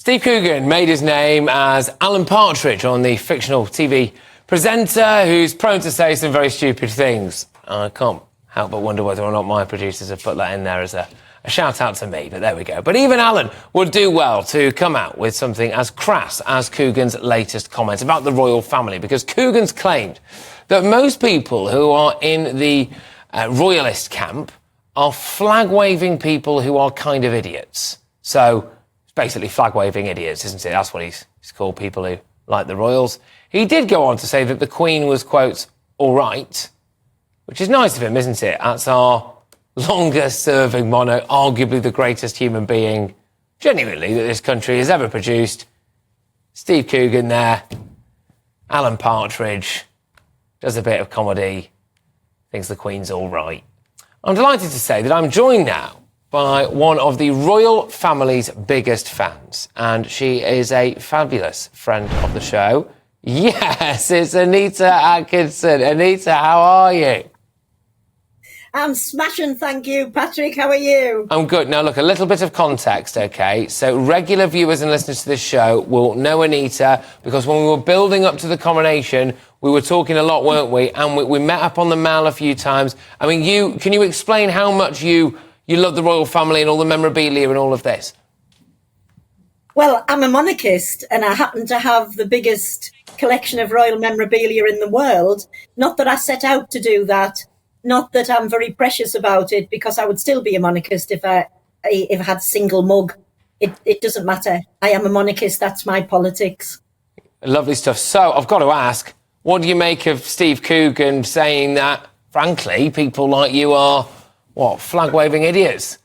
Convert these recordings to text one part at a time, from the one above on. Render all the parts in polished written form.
Steve Coogan made his name as Alan Partridge on the fictional TV presenter who's prone to say some very stupid things. I can't help but wonder whether or not my producers have put that in there as a shout-out to me, but there we go. But even Alan would do well to come out with something as crass as Coogan's latest comments about the royal family, because Coogan's claimed that most people who are in the royalist camp are flag-waving people who are kind of idiots. So it's basically flag-waving idiots, isn't it? That's what he's called people who like the royals. He did go on to say that the Queen was, quote, all right, which is nice of him, isn't it? That's our longest-serving monarch, arguably the greatest human being, genuinely, that this country has ever produced. Steve Coogan there, Alan Partridge, does a bit of comedy, thinks the Queen's all right. I'm delighted to say that I'm joined now by one of the royal family's biggest fans, and she is a fabulous friend of the show. Yes, it's Anita Atkinson. Anita, how are you? I'm smashing, thank you. Patrick, how are you? I'm good. Now, look, a little bit of context, OK? So regular viewers and listeners to this show will know Anita because when we were building up to the coronation, we were talking a lot, weren't we? And we met up on the Mall a few times. I mean, can you explain how much you love the royal family and all the memorabilia and all of this? Well, I'm a monarchist and I happen to have the biggest collection of royal memorabilia in the world. Not that I set out to do that. Not that I'm very precious about it, because I would still be a monarchist if I had a single mug. It doesn't matter. I am a monarchist. That's my politics. Lovely stuff. So I've got to ask, what do you make of Steve Coogan saying that, frankly, people like you are, flag-waving idiots?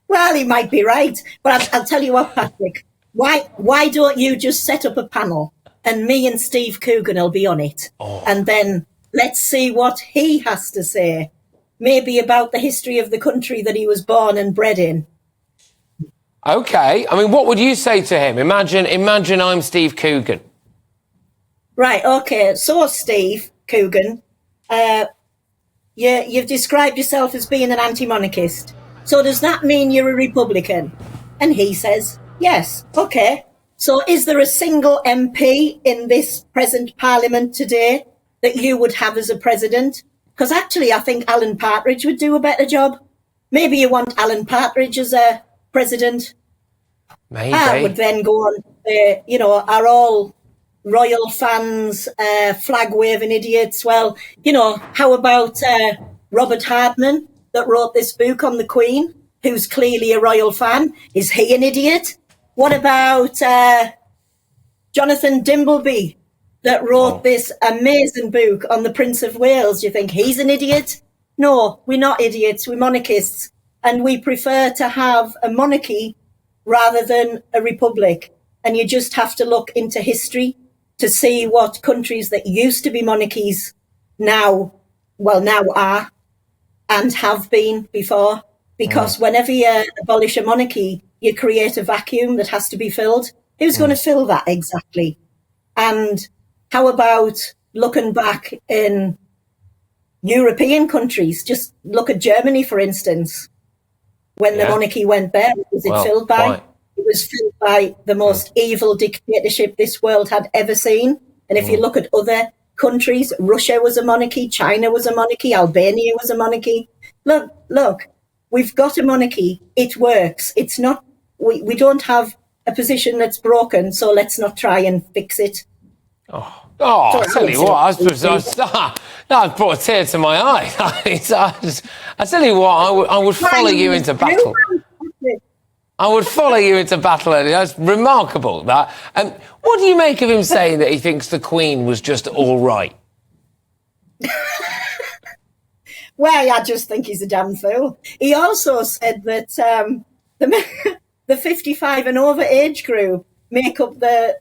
Well, he might be right. But I'll tell you what, Patrick. Why don't you just set up a panel and me and Steve Coogan will be on it? Oh. And then let's see what he has to say. Maybe about the history of the country that he was born and bred in. OK. I mean, what would you say to him? Imagine I'm Steve Coogan. Right, OK. So, Steve Coogan, you've described yourself as being an anti-monarchist. So does that mean you're a Republican? And he says, yes. OK. So is there a single MP in this present Parliament today that you would have as a president? Because actually, I think Alan Partridge would do a better job. Maybe you want Alan Partridge as a president. Maybe. I would then go on, are all royal fans flag-waving idiots? Well, how about Robert Hardman that wrote this book on the Queen, who's clearly a royal fan? Is he an idiot? What about Jonathan Dimbleby, that wrote this amazing book on the Prince of Wales? You think he's an idiot? No, we're not idiots, we're monarchists. And we prefer to have a monarchy rather than a republic. And you just have to look into history to see what countries that used to be monarchies now are and have been before. Because whenever you abolish a monarchy, you create a vacuum that has to be filled. Who's going to fill that exactly? And how about looking back in European countries? Just look at Germany, for instance. When the monarchy went there, what was it filled by? Why? It was filled by the most evil dictatorship this world had ever seen. And if you look at other countries, Russia was a monarchy, China was a monarchy, Albania was a monarchy. Look, we've got a monarchy. It works. It's not, we don't have a position that's broken, so let's not try and fix it. I tell you what, that brought a tear to my eye. I tell you what, I would follow you into battle. I would follow you into battle, Eddie. That's remarkable, that. What do you make of him saying that he thinks the Queen was just all right? Well, I just think he's a damn fool. He also said that the 55 and over age group make up the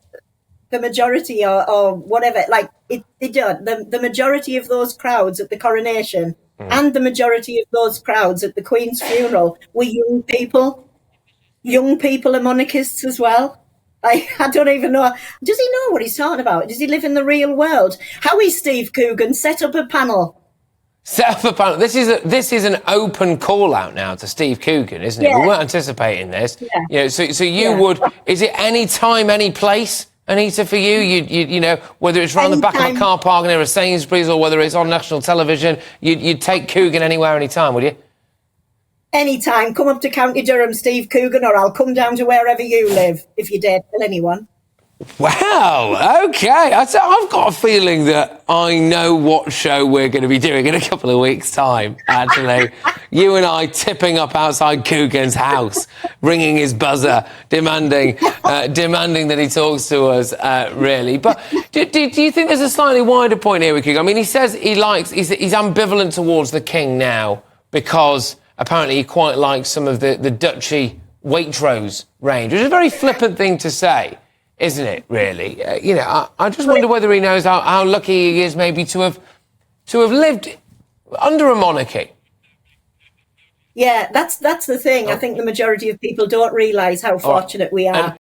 majority or whatever. Like, the majority of those crowds at the coronation and the majority of those crowds at the Queen's funeral were young people. Young people are monarchists as well. I don't even know. Does he know what he's talking about? Does he live in the real world? How is Steve Coogan set up a panel set up a panel. This is an open call out now to Steve Coogan, isn't it? Yeah. We weren't anticipating this. Yeah. You know, so you Yeah. would. Is it any time, any place, Anita, for you? You know, whether it's around the back of a Anytime. car park near a Sainsbury's or whether it's on national television, you'd take Coogan anywhere, anytime, would you? Anytime. Come up to County Durham, Steve Coogan, or I'll come down to wherever you live if you dare tell anyone. Wow, okay. I've got a feeling that I know what show we're going to be doing in a couple of weeks' time, actually. You and I tipping up outside Coogan's house, ringing his buzzer, demanding that he talks to us, really. But do you think there's a slightly wider point here with Coogan? I mean, he says he's ambivalent towards the king now because apparently he quite likes some of the Duchy Waitrose range, which is a very flippant thing to say. Isn't it, really? You know, I just wonder whether he knows how lucky he is maybe to have lived under a monarchy. Yeah, that's the thing. I think the majority of people don't realise how fortunate we are.